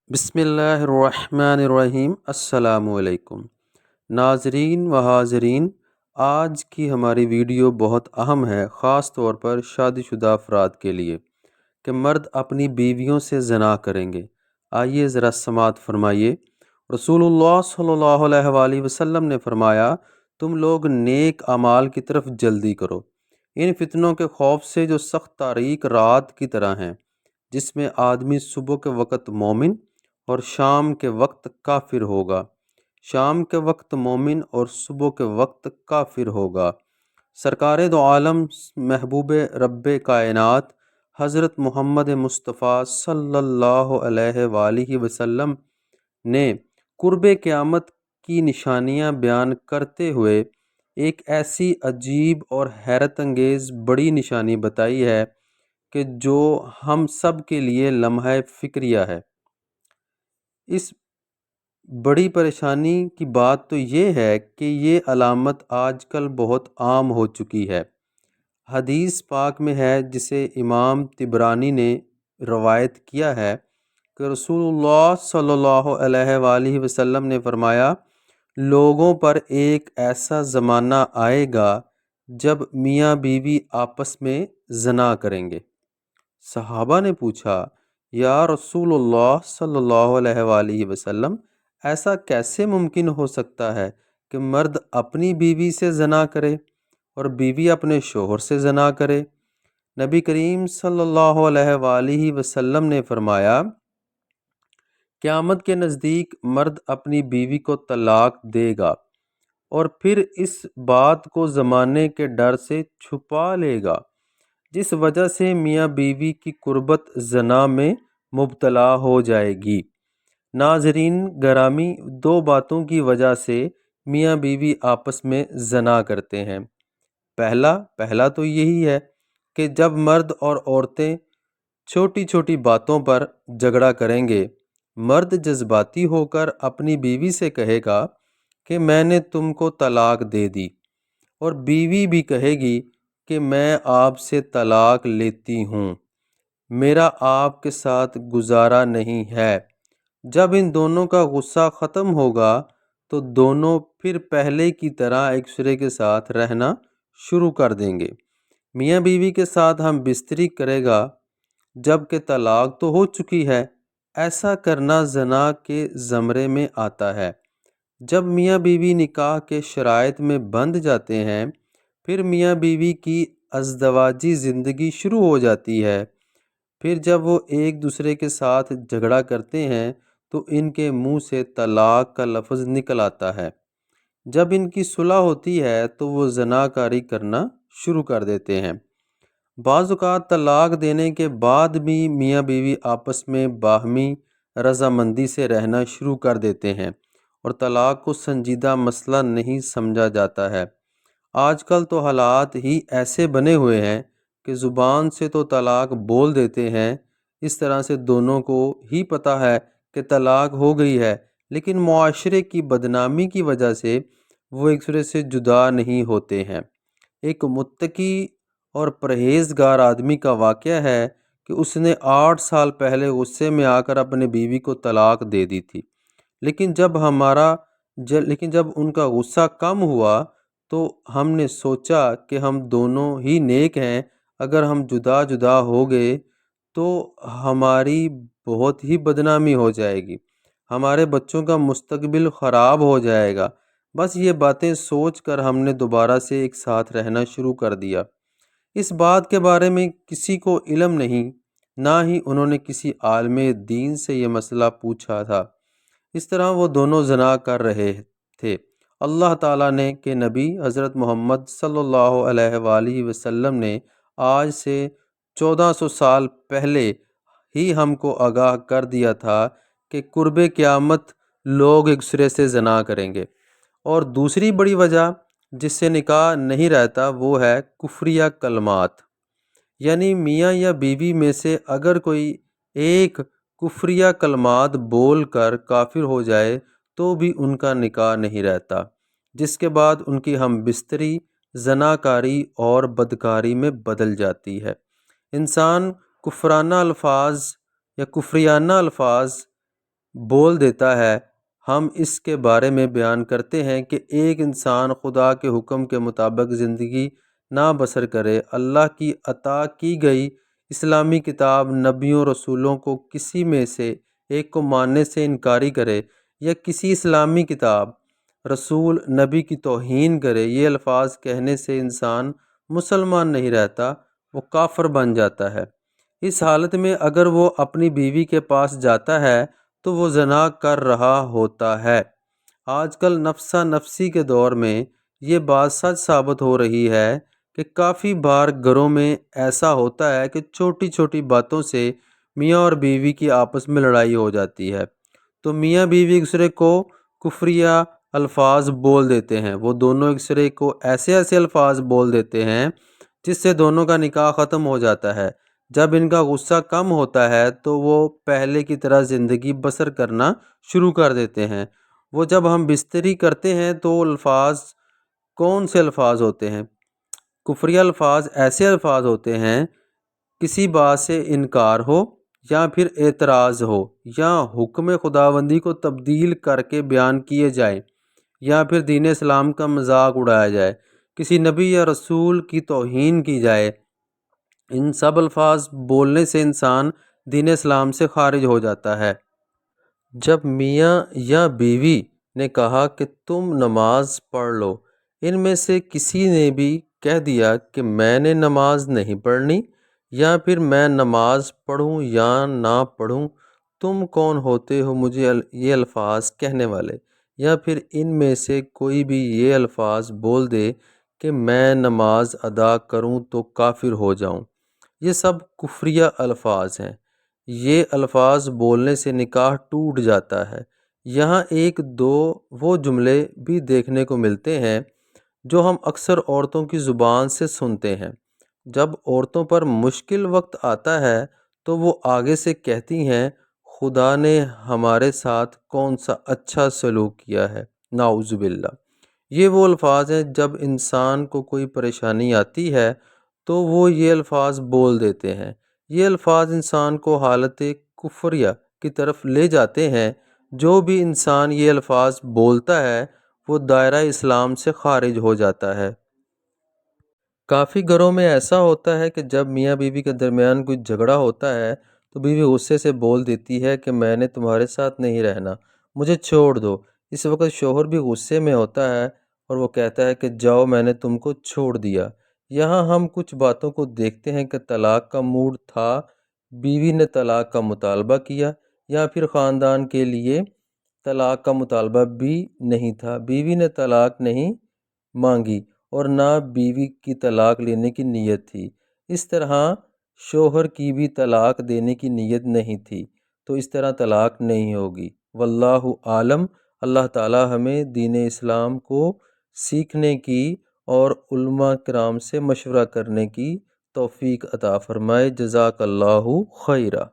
بسم اللہ الرحمن الرحیم۔ السلام علیکم ناظرین و حاضرین، آج کی ہماری ویڈیو بہت اہم ہے، خاص طور پر شادی شدہ افراد کے لیے کہ مرد اپنی بیویوں سے زنا کریں گے۔ آئیے ذرا سماعت فرمائیے۔ رسول اللہ صلی اللہ علیہ وآلہ وسلم نے فرمایا، تم لوگ نیک اعمال کی طرف جلدی کرو، ان فتنوں کے خوف سے جو سخت تاریک رات کی طرح ہیں، جس میں آدمی صبح کے وقت مومن اور شام کے وقت کافر ہوگا، شام کے وقت مومن اور صبح کے وقت کافر ہوگا۔ سرکار دو عالم محبوب رب کائنات حضرت محمد مصطفیٰ صلی اللہ علیہ وآلہ وسلم نے قرب قیامت کی نشانیاں بیان کرتے ہوئے ایک ایسی عجیب اور حیرت انگیز بڑی نشانی بتائی ہے کہ جو ہم سب کے لیے لمحہ فکریہ ہے۔ اس بڑی پریشانی کی بات تو یہ ہے کہ یہ علامت آج کل بہت عام ہو چکی ہے۔ حدیث پاک میں ہے، جسے امام طبرانی نے روایت کیا ہے کہ رسول اللہ صلی اللہ علیہ وآلہ وسلم نے فرمایا، لوگوں پر ایک ایسا زمانہ آئے گا جب میاں بیوی آپس میں زنا کریں گے۔ صحابہ نے پوچھا، یا رسول اللہ صلی اللہ علیہ وآلہ وسلم، ایسا کیسے ممکن ہو سکتا ہے کہ مرد اپنی بیوی سے زنا کرے اور بیوی اپنے شوہر سے زنا کرے؟ نبی کریم صلی اللہ علیہ وآلہ وسلم نے فرمایا، قیامت کے نزدیک مرد اپنی بیوی کو طلاق دے گا اور پھر اس بات کو زمانے کے ڈر سے چھپا لے گا، جس وجہ سے میاں بیوی کی قربت زنا میں مبتلا ہو جائے گی۔ ناظرین گرامی، دو باتوں کی وجہ سے میاں بیوی آپس میں زنا کرتے ہیں۔ پہلا تو یہی ہے کہ جب مرد اور عورتیں چھوٹی چھوٹی باتوں پر جھگڑا کریں گے، مرد جذباتی ہو کر اپنی بیوی سے کہے گا کہ میں نے تم کو طلاق دے دی، اور بیوی بھی کہے گی کہ میں آپ سے طلاق لیتی ہوں، میرا آپ کے ساتھ گزارا نہیں ہے۔ جب ان دونوں کا غصہ ختم ہوگا تو دونوں پھر پہلے کی طرح ایک دوسرے کے ساتھ رہنا شروع کر دیں گے۔ میاں بیوی کے ساتھ ہم بستری کرے گا جب کہ طلاق تو ہو چکی ہے، ایسا کرنا زنا کے زمرے میں آتا ہے۔ جب میاں بیوی نکاح کے شرائط میں بندھ جاتے ہیں، پھر میاں بیوی کی ازدواجی زندگی شروع ہو جاتی ہے۔ پھر جب وہ ایک دوسرے کے ساتھ جھگڑا کرتے ہیں تو ان کے منہ سے طلاق کا لفظ نکل آتا ہے۔ جب ان کی صلح ہوتی ہے تو وہ زنا کاری کرنا شروع کر دیتے ہیں۔ بعض اوقات طلاق دینے کے بعد بھی میاں بیوی آپس میں باہمی رضامندی سے رہنا شروع کر دیتے ہیں اور طلاق کو سنجیدہ مسئلہ نہیں سمجھا جاتا ہے۔ آج کل تو حالات ہی ایسے بنے ہوئے ہیں کہ زبان سے تو طلاق بول دیتے ہیں، اس طرح سے دونوں کو ہی پتہ ہے کہ طلاق ہو گئی ہے، لیکن معاشرے کی بدنامی کی وجہ سے وہ ایک دوسرے سے جدا نہیں ہوتے ہیں۔ ایک متقی اور پرہیزگار آدمی کا واقعہ ہے کہ اس نے 8 سال پہلے غصے میں آ کر اپنے بیوی کو طلاق دے دی تھی، لیکن جب ان کا غصہ کم ہوا تو ہم نے سوچا کہ ہم دونوں ہی نیک ہیں، اگر ہم جدا جدا ہو گئے تو ہماری بہت ہی بدنامی ہو جائے گی، ہمارے بچوں کا مستقبل خراب ہو جائے گا۔ بس یہ باتیں سوچ کر ہم نے دوبارہ سے ایک ساتھ رہنا شروع کر دیا۔ اس بات کے بارے میں کسی کو علم نہیں، نہ ہی انہوں نے کسی عالم دین سے یہ مسئلہ پوچھا تھا۔ اس طرح وہ دونوں زنا کر رہے تھے۔ اللہ تعالیٰ نے کہ نبی حضرت محمد صلی اللہ علیہ وآلہ وسلم نے آج سے 1400 سال پہلے ہی ہم کو آگاہ کر دیا تھا کہ قرب قیامت لوگ ایک دوسرے سے زنا کریں گے۔ اور دوسری بڑی وجہ جس سے نکاح نہیں رہتا وہ ہے کفریہ کلمات، یعنی میاں یا بیوی میں سے اگر کوئی ایک کفریہ کلمات بول کر کافر ہو جائے تو بھی ان کا نکاح نہیں رہتا، جس کے بعد ان کی ہم بستری زناکاری اور بدکاری میں بدل جاتی ہے۔ انسان کفرانہ الفاظ یا کفریانہ الفاظ بول دیتا ہے، ہم اس کے بارے میں بیان کرتے ہیں کہ ایک انسان خدا کے حکم کے مطابق زندگی نہ بسر کرے، اللہ کی عطا کی گئی اسلامی کتاب، نبیوں رسولوں کو کسی میں سے ایک کو ماننے سے انکاری کرے، یا کسی اسلامی کتاب، رسول، نبی کی توہین کرے، یہ الفاظ کہنے سے انسان مسلمان نہیں رہتا، وہ کافر بن جاتا ہے۔ اس حالت میں اگر وہ اپنی بیوی کے پاس جاتا ہے تو وہ زنا کر رہا ہوتا ہے۔ آج کل نفسا نفسی کے دور میں یہ بات سچ ثابت ہو رہی ہے کہ کافی بار گھروں میں ایسا ہوتا ہے کہ چھوٹی چھوٹی باتوں سے میاں اور بیوی کی آپس میں لڑائی ہو جاتی ہے، تو میاں بیوی ایک دوسرے کو کفریہ الفاظ بول دیتے ہیں، وہ دونوں ایک دوسرے کو ایسے ایسے الفاظ بول دیتے ہیں جس سے دونوں کا نکاح ختم ہو جاتا ہے۔ جب ان کا غصہ کم ہوتا ہے تو وہ پہلے کی طرح زندگی بسر کرنا شروع کر دیتے ہیں۔ وہ جب ہم بستری کرتے ہیں تو الفاظ کون سے الفاظ ہوتے ہیں؟ کفریہ الفاظ ایسے الفاظ ہوتے ہیں، کسی بات سے انکار ہو یا پھر اعتراض ہو، یا حکم خداوندی کو تبدیل کر کے بیان کیے جائے، یا پھر دین اسلام کا مذاق اڑایا جائے، کسی نبی یا رسول کی توہین کی جائے۔ ان سب الفاظ بولنے سے انسان دین اسلام سے خارج ہو جاتا ہے۔ جب میاں یا بیوی نے کہا کہ تم نماز پڑھ لو، ان میں سے کسی نے بھی کہہ دیا کہ میں نے نماز نہیں پڑھنی، یا پھر میں نماز پڑھوں یا نہ پڑھوں، تم کون ہوتے ہو مجھے یہ الفاظ کہنے والے؟ یا پھر ان میں سے کوئی بھی یہ الفاظ بول دے کہ میں نماز ادا کروں تو کافر ہو جاؤں، یہ سب کفریہ الفاظ ہیں۔ یہ الفاظ بولنے سے نکاح ٹوٹ جاتا ہے۔ یہاں ایک دو وہ جملے بھی دیکھنے کو ملتے ہیں جو ہم اکثر عورتوں کی زبان سے سنتے ہیں۔ جب عورتوں پر مشکل وقت آتا ہے تو وہ آگے سے کہتی ہیں، خدا نے ہمارے ساتھ کون سا اچھا سلوک کیا ہے، نعوذ باللہ۔ یہ وہ الفاظ ہیں جب انسان کو کوئی پریشانی آتی ہے تو وہ یہ الفاظ بول دیتے ہیں۔ یہ الفاظ انسان کو حالت کفریہ کی طرف لے جاتے ہیں۔ جو بھی انسان یہ الفاظ بولتا ہے وہ دائرہ اسلام سے خارج ہو جاتا ہے۔ کافی گھروں میں ایسا ہوتا ہے کہ جب میاں بیوی کے درمیان کوئی جھگڑا ہوتا ہے تو بیوی غصے سے بول دیتی ہے کہ میں نے تمہارے ساتھ نہیں رہنا، مجھے چھوڑ دو۔ اس وقت شوہر بھی غصے میں ہوتا ہے اور وہ کہتا ہے کہ جاؤ، میں نے تم کو چھوڑ دیا۔ یہاں ہم کچھ باتوں کو دیکھتے ہیں کہ طلاق کا موڈ تھا، بیوی نے طلاق کا مطالبہ کیا، یا پھر خاندان کے لیے طلاق کا مطالبہ بھی نہیں تھا، بیوی نے طلاق نہیں مانگی اور نہ بیوی کی طلاق لینے کی نیت تھی۔ اس طرح شوہر کی بھی طلاق دینے کی نیت نہیں تھی، تو اس طرح طلاق نہیں ہوگی۔ واللہ عالم۔ اللہ تعالی ہمیں دین اسلام کو سیکھنے کی اور علماء کرام سے مشورہ کرنے کی توفیق عطا فرمائے۔ جزاک اللہ خیرہ۔